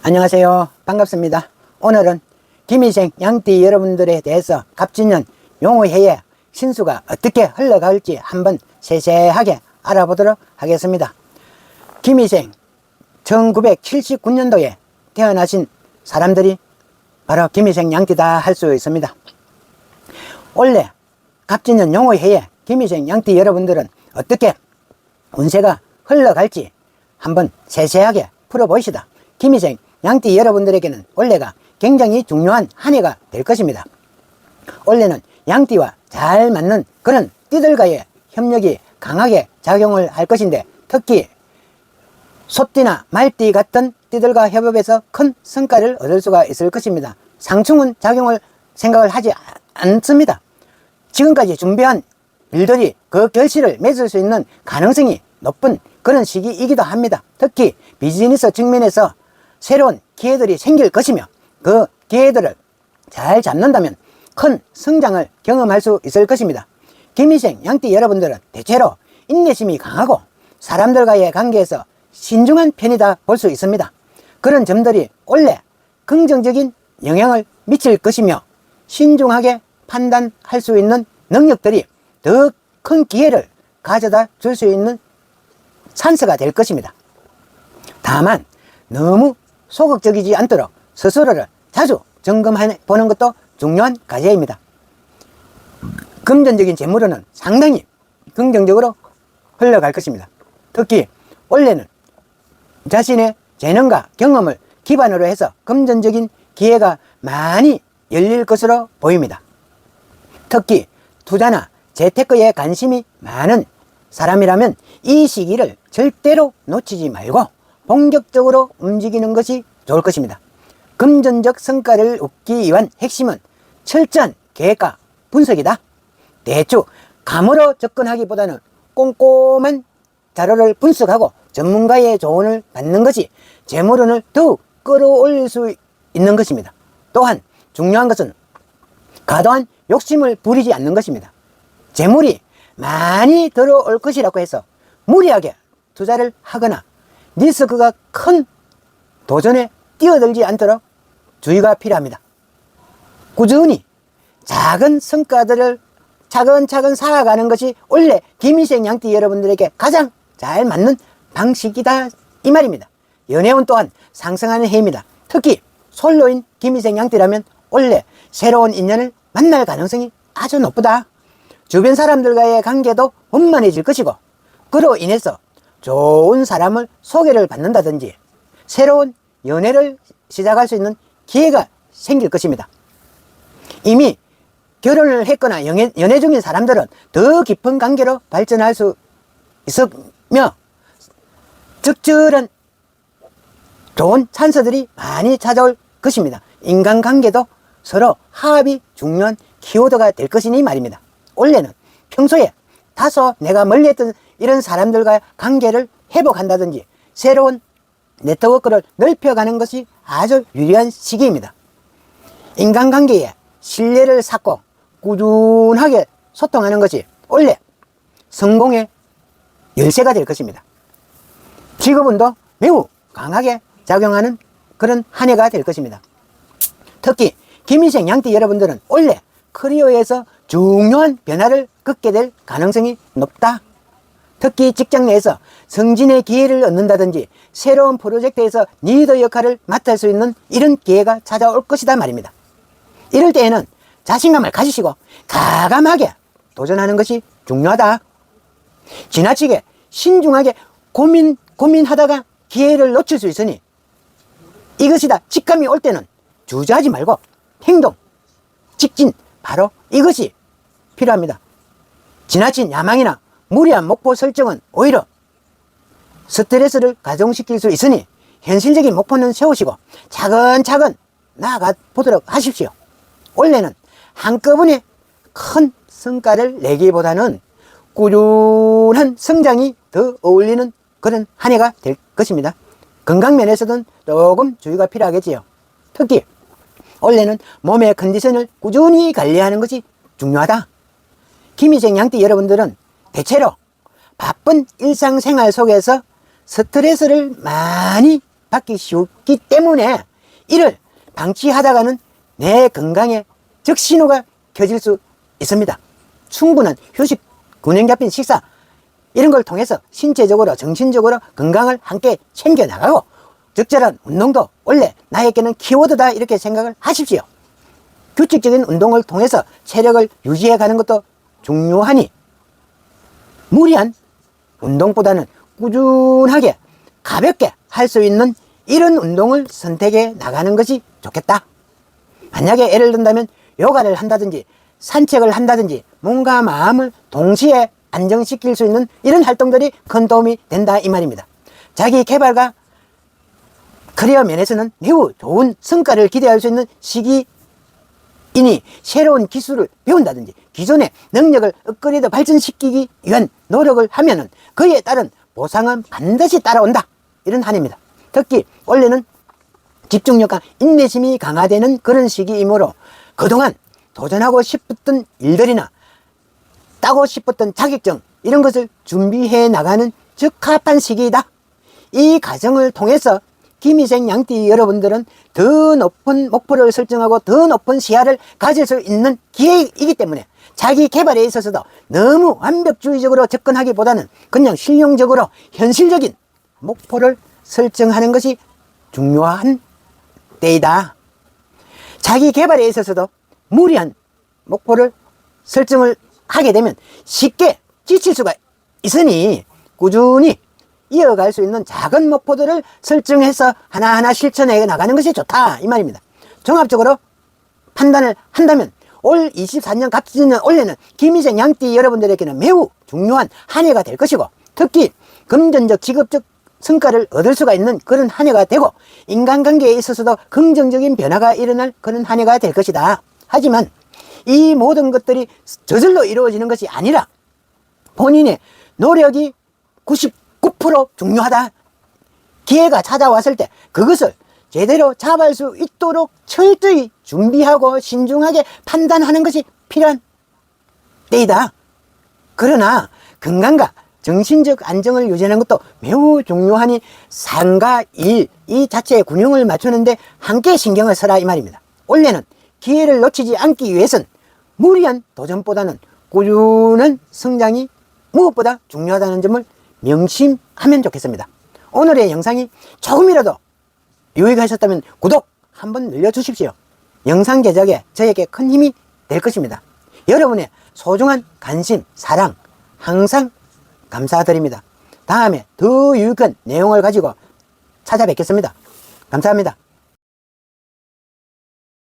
안녕하세요. 반갑습니다. 오늘은 김희생 양띠 여러분들에 대해서 갑진년 용호해의 신수가 어떻게 흘러갈지 한번 세세하게 알아보도록 하겠습니다. 김희생 1979년도에 태어나신 사람들이 바로 김희생 양띠다 할 수 있습니다. 원래 갑진년 용호해에 김희생 양띠 여러분들은 어떻게 운세가 흘러갈지 한번 세세하게 풀어보시다. 김희생 양띠 여러분들에게는 올해가 굉장히 중요한 한 해가 될 것입니다. 올해는 양띠와 잘 맞는 그런 띠들과의 협력이 강하게 작용을 할 것인데, 특히 소띠나 말띠 같은 띠들과 협업해서 큰 성과를 얻을 수가 있을 것입니다. 상충은 작용을 생각을 하지 않습니다. 지금까지 준비한 일들이 그 결실을 맺을 수 있는 가능성이 높은 그런 시기이기도 합니다. 특히 비즈니스 측면에서 새로운 기회들이 생길 것이며, 그 기회들을 잘 잡는다면 큰 성장을 경험할 수 있을 것입니다. 김희생 양띠 여러분들은 대체로 인내심이 강하고 사람들과의 관계에서 신중한 편이다 볼 수 있습니다. 그런 점들이 올해 긍정적인 영향을 미칠 것이며, 신중하게 판단할 수 있는 능력들이 더 큰 기회를 가져다 줄 수 있는 찬스가 될 것입니다. 다만 너무 소극적이지 않도록 스스로를 자주 점검해 보는 것도 중요한 과제입니다. 금전적인 재물은 상당히 긍정적으로 흘러갈 것입니다. 특히 올해는 자신의 재능과 경험을 기반으로 해서 금전적인 기회가 많이 열릴 것으로 보입니다. 특히 투자나 재테크에 관심이 많은 사람이라면 이 시기를 절대로 놓치지 말고 본격적으로 움직이는 것이 좋을 것입니다. 금전적 성과를 얻기 위한 핵심은 철저한 계획과 분석이다. 대충 감으로 접근하기보다는 꼼꼼한 자료를 분석하고 전문가의 조언을 받는 것이 재물운을 더욱 끌어올릴 수 있는 것입니다. 또한 중요한 것은 과도한 욕심을 부리지 않는 것입니다. 재물이 많이 들어올 것이라고 해서 무리하게 투자를 하거나 리스크가 큰 도전에 뛰어들지 않도록 주의가 필요합니다. 꾸준히 작은 성과들을 차근차근 쌓아가는 것이 원래 김희생 양띠 여러분들에게 가장 잘 맞는 방식이다 이 말입니다. 연애운 또한 상승하는 해입니다. 특히 솔로인 김희생 양띠라면 원래 새로운 인연을 만날 가능성이 아주 높다. 주변 사람들과의 관계도 원만해질 것이고, 그로 인해서 좋은 사람을 소개를 받는다든지 새로운 연애를 시작할 수 있는 기회가 생길 것입니다. 이미 결혼을 했거나 연애 중인 사람들은 더 깊은 관계로 발전할 수 있으며, 적절한 좋은 찬스들이 많이 찾아올 것입니다. 인간관계도 서로 화합이 중요한 키워드가 될 것이니 말입니다. 올해는 평소에 다소 내가 멀리했던 이런 사람들과 관계를 회복한다든지 새로운 네트워크를 넓혀가는 것이 아주 유리한 시기입니다. 인간관계에 신뢰를 쌓고 꾸준하게 소통하는 것이 올해 성공의 열쇠가 될 것입니다. 직업운도 매우 강하게 작용하는 그런 한 해가 될 것입니다. 특히 김희생 양띠 여러분들은 올해 커리어에서 중요한 변화를 겪게 될 가능성이 높다. 특히 직장 내에서 승진의 기회를 얻는다든지 새로운 프로젝트에서 리더 역할을 맡을 수 있는 이런 기회가 찾아올 것이다 말입니다. 이럴 때에는 자신감을 가지시고 과감하게 도전하는 것이 중요하다. 지나치게 신중하게 고민하다가 기회를 놓칠 수 있으니 이것이다 직감이 올 때는 주저하지 말고 행동, 직진, 바로 이것이 필요합니다. 지나친 야망이나 무리한 목표 설정은 오히려 스트레스를 가중시킬 수 있으니 현실적인 목표는 세우시고 차근차근 나아가 보도록 하십시오. 올해는 한꺼번에 큰 성과를 내기보다는 꾸준한 성장이 더 어울리는 그런 한 해가 될 것입니다. 건강면에서는 조금 주의가 필요하겠지요. 특히 올해는 몸의 컨디션을 꾸준히 관리하는 것이 중요하다. 김희생 양띠 여러분들은 대체로 바쁜 일상생활 속에서 스트레스를 많이 받기 쉽기 때문에 이를 방치하다가는 내 건강에 적신호가 켜질 수 있습니다. 충분한 휴식, 균형 잡힌 식사 이런 걸 통해서 신체적으로 정신적으로 건강을 함께 챙겨나가고 적절한 운동도 원래 나에게는 키워드다 이렇게 생각을 하십시오. 규칙적인 운동을 통해서 체력을 유지해 가는 것도 중요하니 무리한 운동보다는 꾸준하게 가볍게 할 수 있는 이런 운동을 선택해 나가는 것이 좋겠다. 만약에 예를 든다면 요가를 한다든지 산책을 한다든지 몸과 마음을 동시에 안정시킬 수 있는 이런 활동들이 큰 도움이 된다 이 말입니다. 자기 개발과 커리어 면에서는 매우 좋은 성과를 기대할 수 있는 시기이니 새로운 기술을 배운다든지 기존의 능력을 업그레이드 발전시키기 위한 노력을 하면은 그에 따른 보상은 반드시 따라온다 이런 한 해입니다. 특히 원래는 집중력과 인내심이 강화되는 그런 시기이므로 그동안 도전하고 싶었던 일들이나 따고 싶었던 자격증 이런 것을 준비해 나가는 적합한 시기이다. 이 과정을 통해서 김희생 양띠 여러분들은 더 높은 목표를 설정하고 더 높은 시야를 가질 수 있는 기회이기 때문에 자기 개발에 있어서도 너무 완벽주의적으로 접근하기보다는 그냥 실용적으로 현실적인 목표를 설정하는 것이 중요한 때이다. 자기 개발에 있어서도 무리한 목표를 설정을 하게 되면 쉽게 지칠 수가 있으니 꾸준히 이어갈 수 있는 작은 목표들을 설정해서 하나하나 실천해 나가는 것이 좋다 이 말입니다. 종합적으로 판단을 한다면 올 24년 갑진년 올해는 김희생 양띠 여러분들에게는 매우 중요한 한 해가 될 것이고 특히 금전적 직업적 성과를 얻을 수가 있는 그런 한 해가 되고 인간관계에 있어서도 긍정적인 변화가 일어날 그런 한 해가 될 것이다. 하지만 이 모든 것들이 저절로 이루어지는 것이 아니라 본인의 노력이 99% 중요하다. 기회가 찾아왔을 때 그것을 제대로 잡을 수 있도록 철저히 준비하고 신중하게 판단하는 것이 필요한 때이다. 그러나 건강과 정신적 안정을 유지하는 것도 매우 중요하니 삶과 일 이 자체의 균형을 맞추는데 함께 신경을 써라 이 말입니다. 올해는 기회를 놓치지 않기 위해서는 무리한 도전보다는 꾸준한 성장이 무엇보다 중요하다는 점을 명심하면 좋겠습니다. 오늘의 영상이 조금이라도 유익하셨다면 구독 한번 눌러주십시오. 영상 제작에 저에게 큰 힘이 될 것입니다. 여러분의 소중한 관심, 사랑 항상 감사드립니다. 다음에 더 유익한 내용을 가지고 찾아뵙겠습니다. 감사합니다.